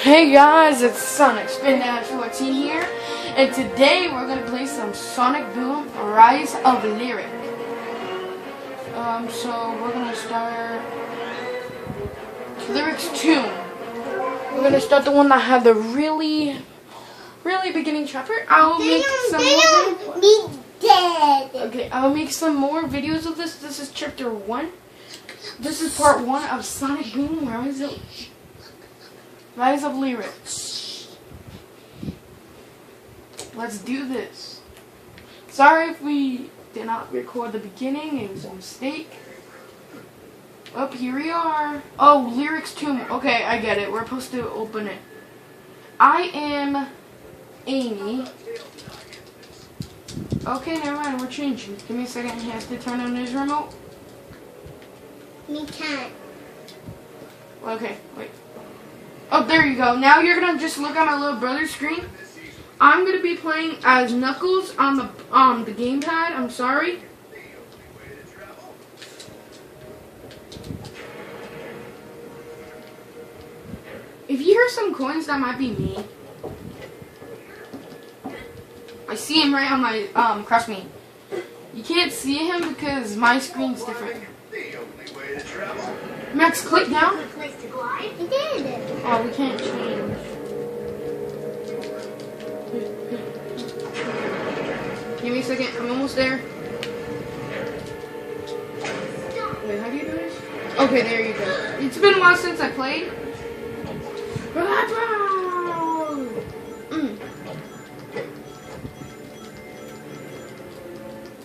Hey guys, it's Sonic Spin-14 here, and today we're going to play some Sonic Boom Rise of Lyric. So we're going to start Lyric's Tomb. We're going to start the one that had the really beginning chapter. I'll make some more. Okay, I'll make some more videos of this. This is chapter 1. This is part 1 of Sonic Boom Rise of Lyric. Let's do this. Sorry if we did not record the beginning. It was a mistake. Oh, here we are. Oh, Lyric's Tomb. Okay, I get it. We're supposed to open it. I am Amy. Okay, never mind. We're changing. Give me a second. He has to turn on his remote. Me can't. Okay, wait. Oh, there you go. Now you're gonna just look at my little brother's screen. I'm gonna be playing as Knuckles on the gamepad. I'm sorry. If you hear some coins, that might be me. I see him right on my cross me. You can't see him because my screen's different. Max, click down. We did. Oh, we can't change. Give me a second. I'm almost there. Wait, how do you do this? Okay, there you go. It's been a while since I played.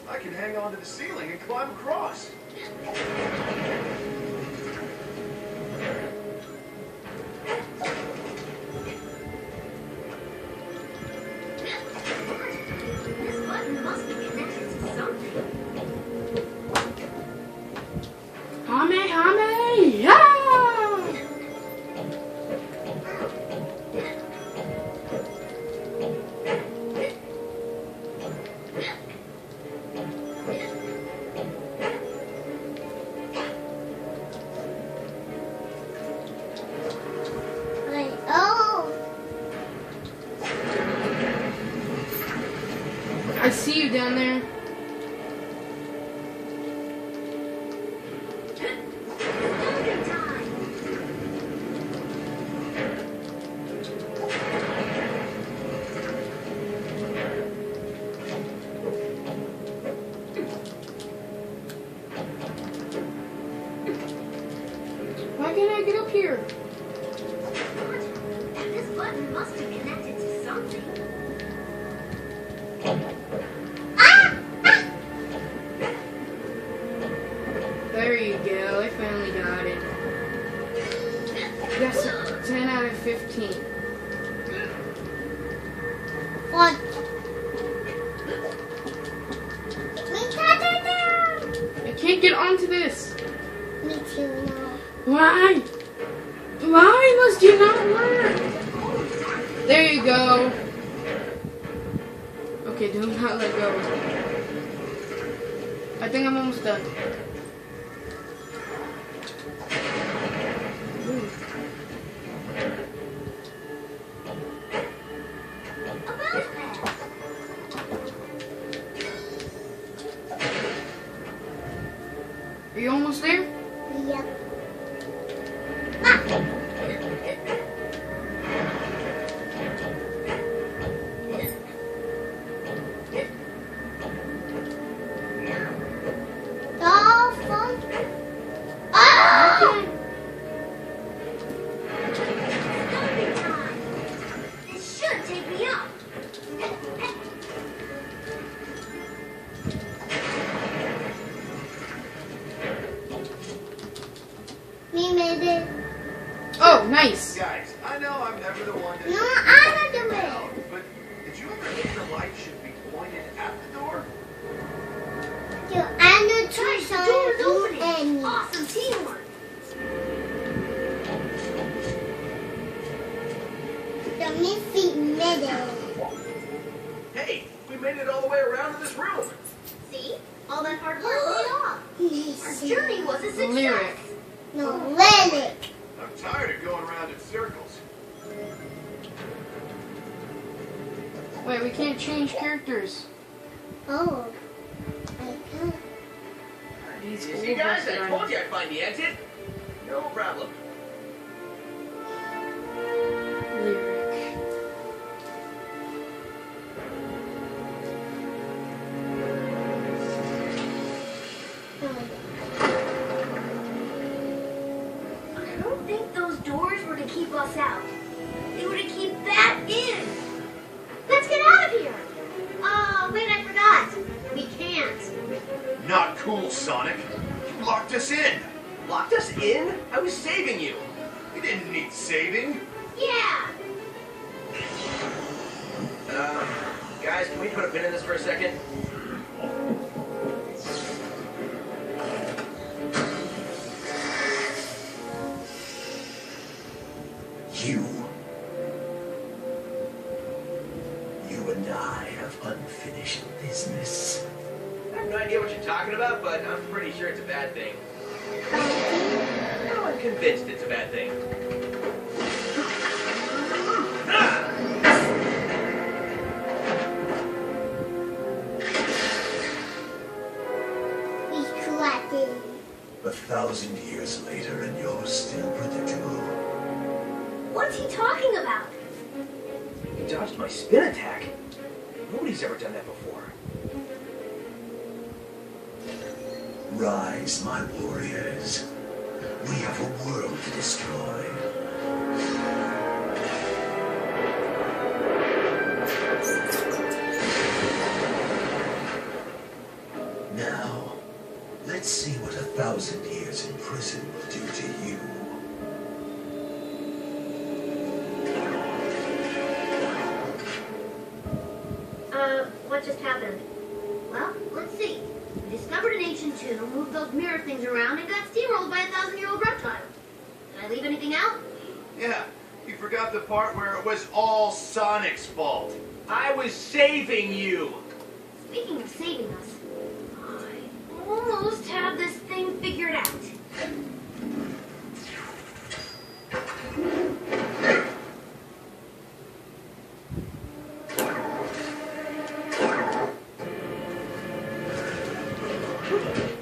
I can hang on to the ceiling and climb across. This button must be connected to something. Hame, yeah! I see you down there. Why can't I get up here? This button must be connected to something. There you go, I finally got it. That's a 10 out of 15. What? I can't get onto this. Me too now. Why? Why must you not work? There you go. Okay, do not let go. I think I'm almost done. Are you almost there? Yep. Me made it. Oh, nice. Guys, I know I'm never the one to... No, I don't do it. But did you ever think the light should be pointed at the door? I'm the Guys, the two door's opening. and Awesome teamwork. the Missy middle. Hey, we made it all the way around to this room. See? All that hard work paid off. Our journey was a success. Lyric. No, leric. I'm tired of going around in circles. Wait, we can't change characters. Oh. I can't. These You old see, guys, I restaurants. told you I'd find the exit. No problem. Lyric. I don't think those doors were to keep us out. They were to keep that in. Let's get out of here. Oh, wait, I forgot. We can't. Not cool, Sonic. You locked us in. Locked us in? I was saving you. We didn't need saving. Yeah. Guys, can we put a pin in this for a second? You and I have unfinished business. I have no idea what you're talking about, but I'm pretty sure it's a bad thing. No, I'm convinced it's a bad thing. We collected. 1,000 years later, and you're still predictable. What's he talking about? You dodged my spin attack. Nobody's ever done that before. Rise, my warriors. We have a world to destroy. Now, let's see what 1,000 years in prison will do to you. What just happened? Well, let's see. We discovered an ancient tomb, moved those mirror things around, and got steamrolled by a 1,000-year-old reptile. Did I leave anything out? Yeah, you forgot the part where it was all Sonic's fault. I was saving you. Speaking of saving us, I almost have this thing figured out.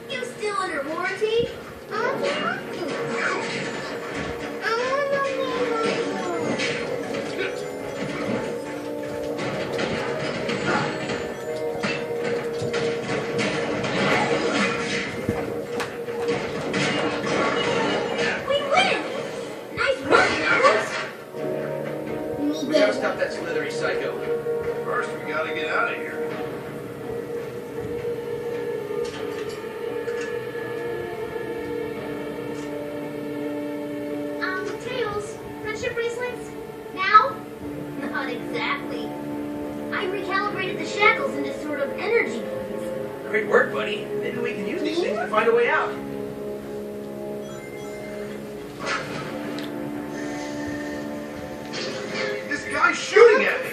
You still under warranty? We win! Nice work, Knuckles! We gotta stop that slithery psycho. First, we gotta get out of here. Tails, friendship bracelets? Now? Not exactly. I recalibrated the shackles into sort of energy beams. Great work, buddy. Maybe we can use these things to find a way out. This guy's shooting at me.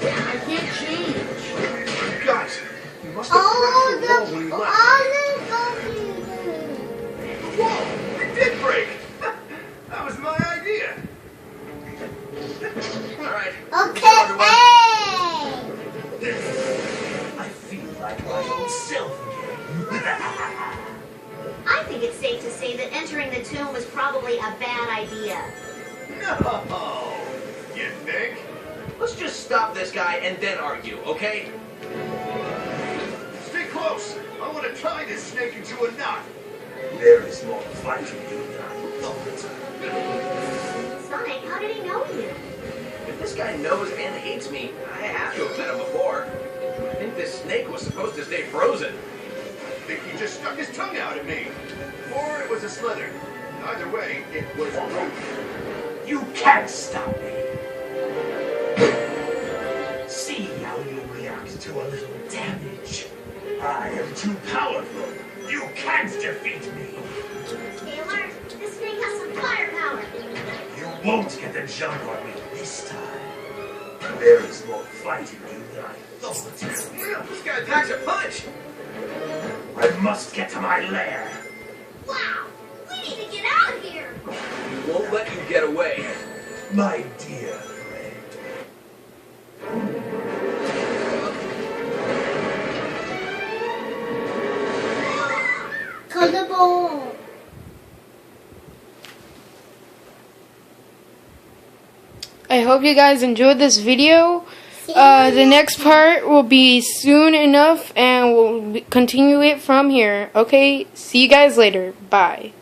I can't change. Guys, you must have cracked the wall when you left. Whoa! It did break! That was my idea. Alright. I feel like my old self again. I think it's safe to say that entering the tomb was probably a bad idea. No! You think? Let's just stop this guy and then argue, okay? Stay close! I want to tie this snake into a knot! There is more fighting than I thought. Sonic, how did he know you? If this guy knows and hates me, I have to have met him before. I think this snake was supposed to stay frozen. I think he just stuck his tongue out at me. Or it was a slither. Either way, it was broken. You can't stop me. See how you react to a little damage. I am too powerful. You can't defeat me. Taylor, this thing has some firepower. You won't get the jump on me this time. There is more fight in you than I thought. Yeah, this guy packs a punch! I must get to my lair. Wow! We need to get out of here! We won't let you get away. My dear friend. Colorful. I hope you guys enjoyed this video. The next part will be soon enough, and we'll continue it from here. Okay, see you guys later. Bye.